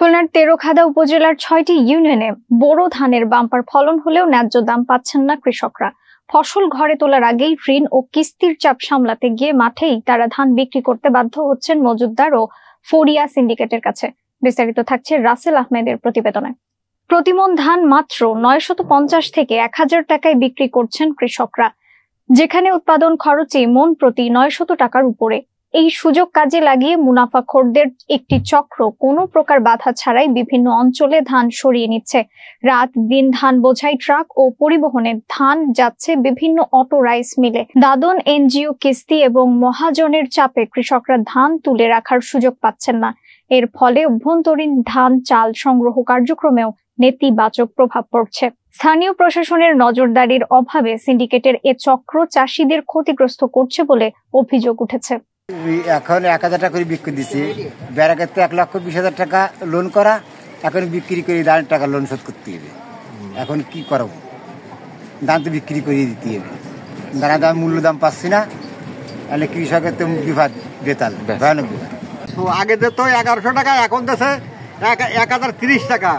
খুলনার তেরোখাদা উপজেলার ৬টি ইউনিয়নে বোরো ধানের বাম্পার ফলন হলেও ন্যায্য দাম পাচ্ছেন না কৃষকরা। ফসল ঘরে তোলার আগেই ঋণ ও কিস্তির চাপ সামলাতে গিয়ে মাঠেই তারা ধান বিক্রি করতে বাধ্য হচ্ছেন মজুতদার ও ফড়িয়া সিন্ডিকেটের কাছে। বিস্তারিত থাকছে রাসেল আহমেদের প্রতিবেদনে। প্রতিমন ধান মাত্র ৯৫০ থেকে ১০০০ টাকায় বিক্রি করছেন কৃষকরা, যেখানে উৎপাদন খরচই মন প্রতি ৯০০ টাকার উপরে। এই সুযোগ কাজে লাগিয়ে মুনাফাখোরদের একটি চক্র কোনো প্রকার বাধা ছাড়াই বিভিন্ন অঞ্চলে ধান সরিয়ে নিচ্ছে। রাত দিন ধান বোঝাই ট্রাক ও পরিবহনে ধান যাচ্ছে বিভিন্ন অটো রাইস মিলে। দাদন, এনজিও, কিস্তি এবং মহাজনের চাপে কৃষকরা ধান তুলে রাখার সুযোগ পাচ্ছেন না। এর ফলে অভ্যন্তরীণ ধান চাল সংগ্রহ কার্যক্রমেও নেতিবাচক প্রভাব পড়ছে। স্থানীয় প্রশাসনের নজরদারির অভাবে সিন্ডিকেটের এ চক্র চাষিদের ক্ষতিগ্রস্ত করছে বলে অভিযোগ উঠেছে। এখন ১০০০ টাকা করে বিক্রি দিচ্ছে, ব্যারাকের তো ১,২০,০০০ টাকা লোন করা, এখন বিক্রি করে ধানের টাকা লোন শোধ করতে হবে। এখন কি করবো, ধান তো বিক্রি করিয়ে দিতে হবে। ধানের দাম মূল্য দাম পাচ্ছি না, তাহলে কৃষকের তো বিভাগ বেতাল, ভয়ানক বিভাগ। আগে দিত ১১০০ টাকা, এখন দেশে ১,০৩০ টাকা।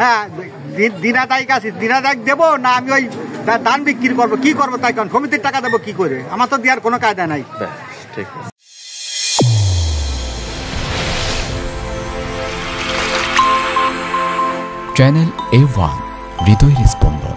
হ্যাঁ, দিনাদায়িক আছি, দিনাদায়িক দেবো না আমি ওই ধান বিক্রি করবো? কি করবো তাই কারণ সমিতির টাকা দেবো কি করে? আমার তো দেওয়ার কোনো কায়দা নাই। ঠিক আছে। চ্যানেল A1 হৃদয়ের স্পন্দন।